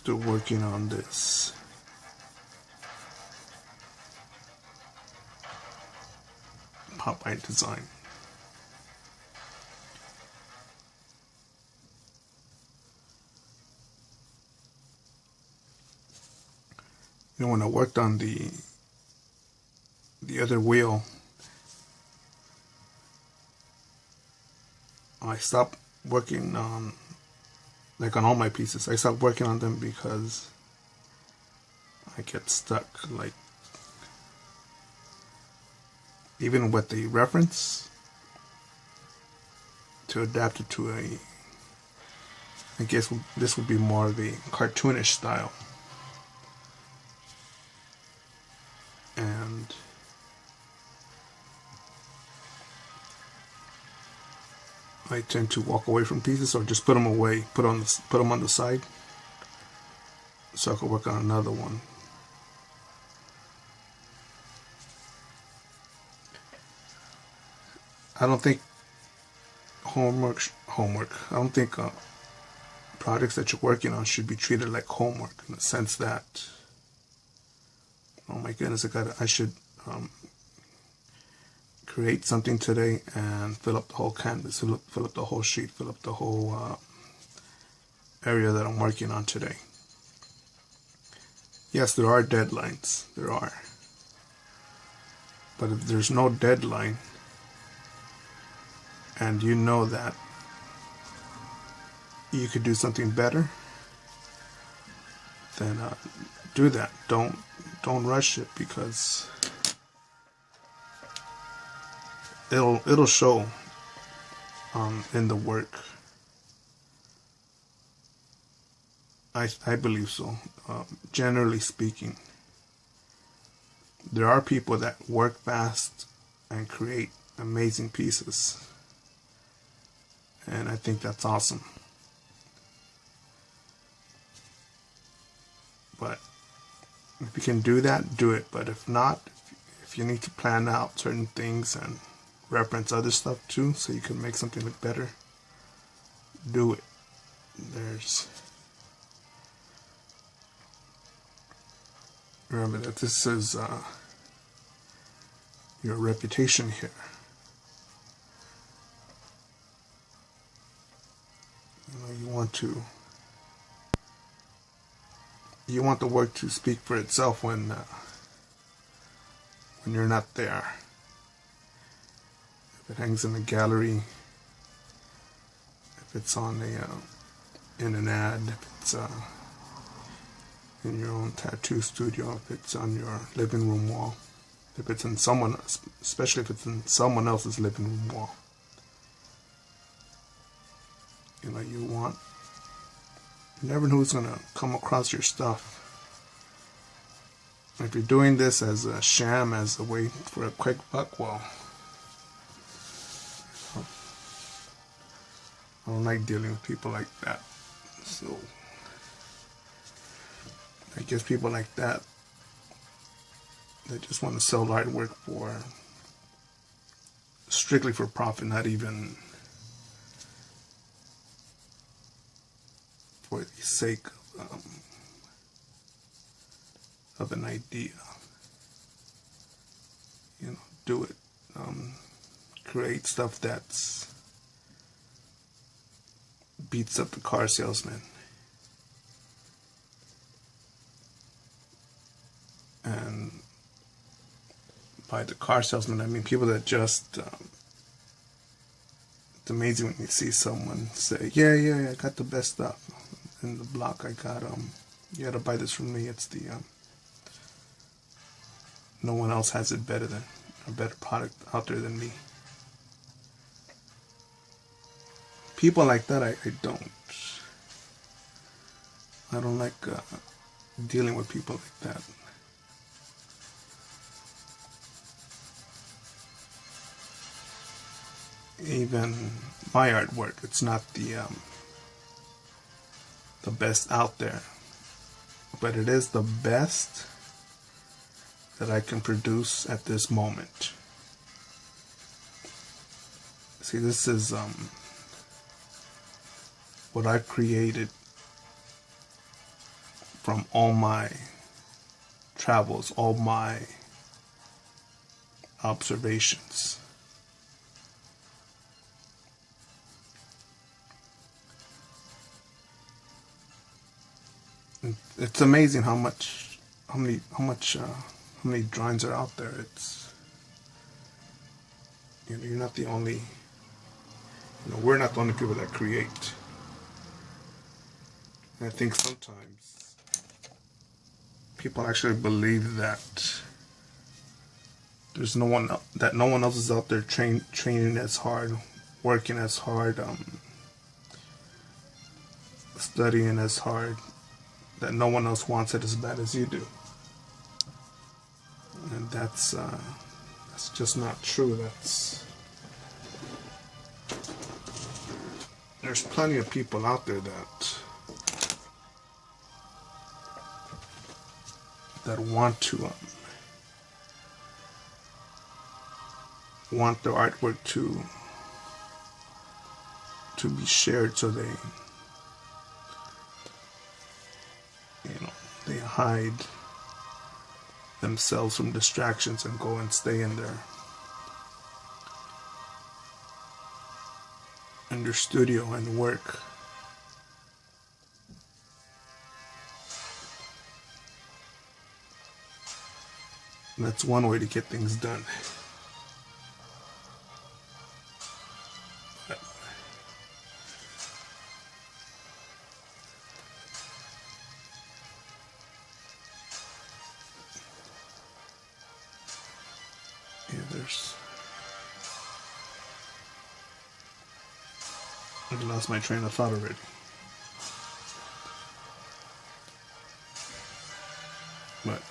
after working on this Popeye design. You know, when I worked on the other wheel, I stopped working on, like on all my pieces, I stopped working on them because I get stuck. Like, even with the reference, to adapt it to I guess this would be more of a cartoonish style. And I tend to walk away from pieces or just put them away, put them on the side, so I could work on another one. I don't think homework. I don't think projects that you're working on should be treated like homework, in the sense that, oh my goodness, I should create something today and fill up the whole canvas, fill up the whole sheet, fill up the whole area that I'm working on today. Yes, there are deadlines. There are. But if there's no deadline, and you know that you could do something better, then do that. Don't rush it, because it'll show in the work. I believe so. Generally speaking, there are people that work fast and create amazing pieces, and I think that's awesome. But if you can do that, do it. But if not, if you need to plan out certain things and reference other stuff too, so you can make something look better, do it. Remember that this is your reputation here. You want the work to speak for itself when you're not there. If it hangs in a gallery, if it's on in an ad, if it's in your own tattoo studio, if it's on your living room wall, if it's in especially if it's in someone else's living room wall. You never know who's going to come across your stuff. If you're doing this as a sham, as a way for a quick buck, well, I don't like dealing with people like that. So I guess people like that, they just want to sell artwork strictly for profit, not even for the sake of an idea. Do it. Create stuff that's beats up the car salesman. And by the car salesman, I mean people that just it's amazing when you see someone say, yeah, I got the best stuff in the block. I got you gotta buy this from me. It's the no one else has it better than a better product out there than me. People like that, I don't like dealing with people like that. Even my artwork, it's not the best out there, but it is the best that I can produce at this moment. See, this is what I've created from all my travels, all my observations. It's amazing how many drawings are out there. It's, you're not the only, we're not the only people that create. And I think sometimes people actually believe that no one else is out there training as hard, working as hard, studying as hard, that no one else wants it as bad as you do. And that's just not true. There's plenty of people out there that want to want their artwork to be shared, so they hide themselves from distractions and go and stay in their studio and work. And that's one way to get things done. I lost my train of thought already. But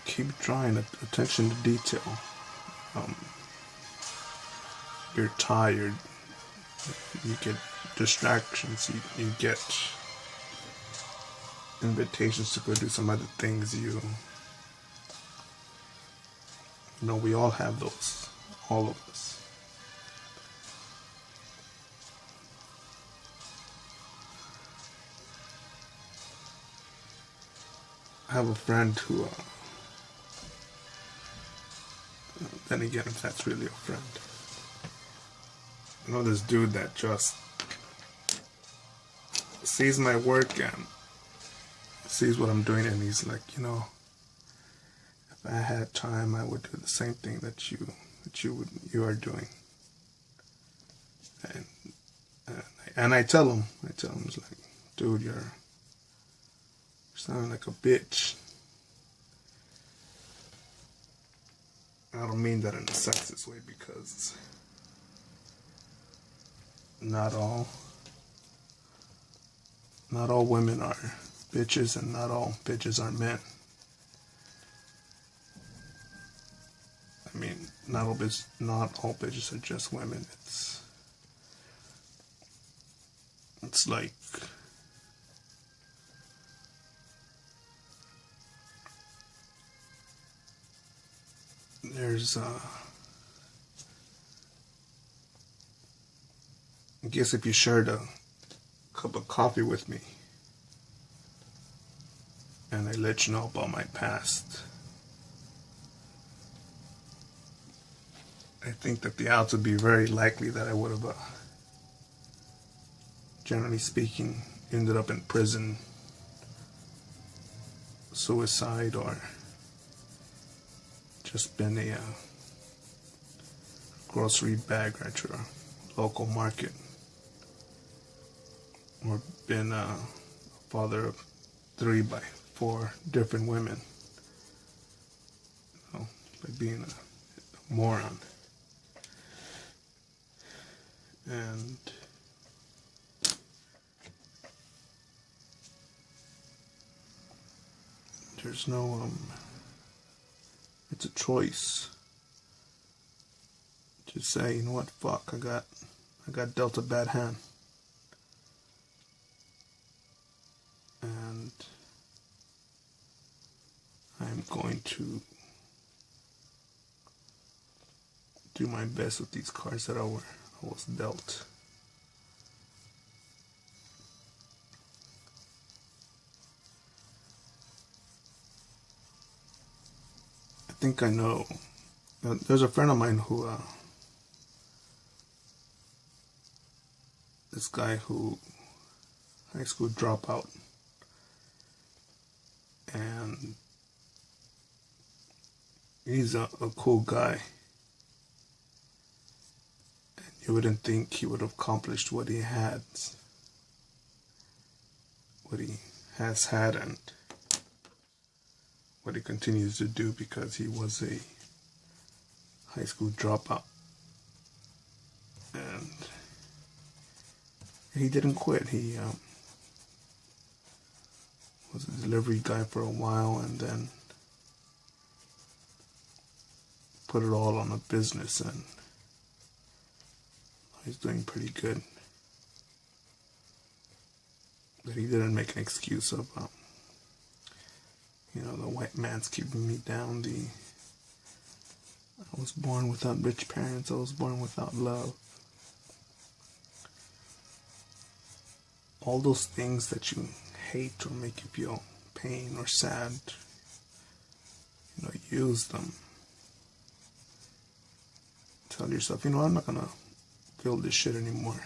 keep drawing attention to detail. You're tired. You get distractions. You get invitations to go do some other things. We all have those. All of us. I have a friend who, then again, if that's really a friend. I know this dude that just sees my work and sees what I'm doing, and he's like, if I had time, I would do the same thing that you are doing. And I tell him, it's like, dude, you're sounding like a bitch. I don't mean that in a sexist way, because not all women are bitches, and not all bitches are men. I mean, not all bitches are just women. It's like, there's I guess if you shared a cup of coffee with me and I let you know about my past, I think that the odds would be very likely that I would have, generally speaking, ended up in prison, suicide, or just been a grocery bagger at your local market, or been a father of 3 by 4 different women, by being a moron. And there's no it's a choice to say, you know what, fuck, I got dealt a bad hand, and I'm going to do my best with these cards that I was dealt. think I know. There's a friend of mine who, this guy who, high school dropout, and he's a cool guy. And you wouldn't think he would have accomplished what he has had, and what he continues to do, because he was a high school dropout. And he didn't quit. He was a delivery guy for a while, and then put it all on a business, and he's doing pretty good. But he didn't make an excuse of, the white man's keeping me down. I was born without rich parents. I was born without love. All those things that you hate or make you feel pain or sad, use them. Tell yourself, I'm not gonna feel this shit anymore,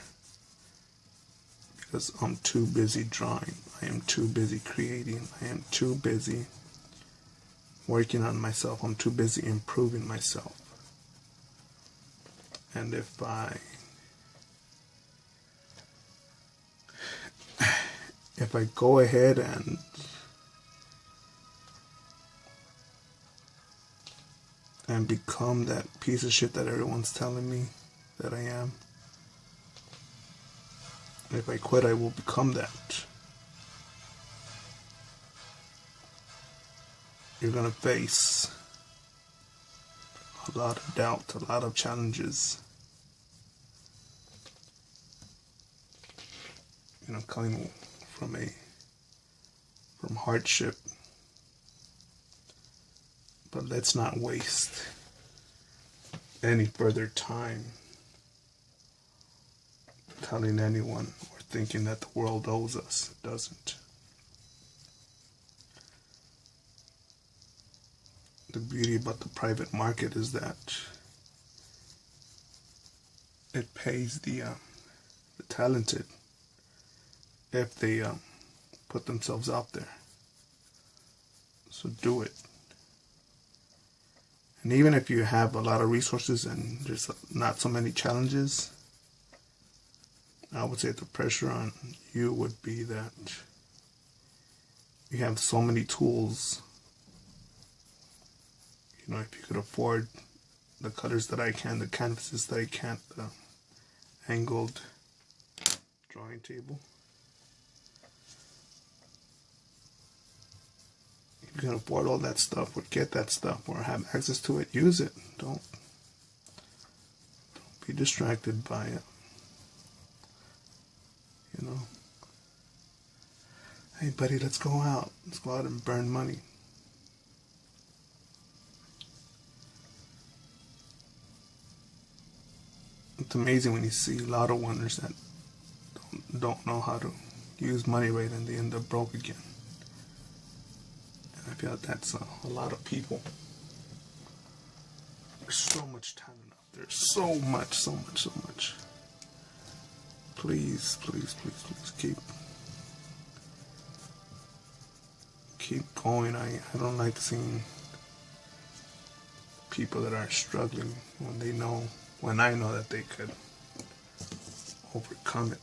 because I'm too busy drawing. I am too busy creating. I am too busy working on myself. I'm too busy improving myself. And if I go ahead and become that piece of shit that everyone's telling me that I am, if I quit, I will become that. You're gonna face a lot of doubt, a lot of challenges. Coming from hardship. But let's not waste any further time telling anyone or thinking that the world owes us. It doesn't. The beauty about the private market is that it pays the talented if they put themselves out there. So do it. And even if you have a lot of resources and there's not so many challenges, I would say the pressure on you would be that you have so many tools. If you could afford the colors that I can, the canvases that I can't, the angled drawing table. If you can afford all that stuff, or get that stuff, or have access to it, use it. Don't be distracted by it. Hey buddy, let's go out. Let's go out and burn money. It's amazing when you see lotto winners that don't know how to use money right, and they end up broke again. And I feel like that's a lot of people. There's so much talent out there. So much. Please keep going. I don't like seeing people that are struggling when I know that they could overcome it.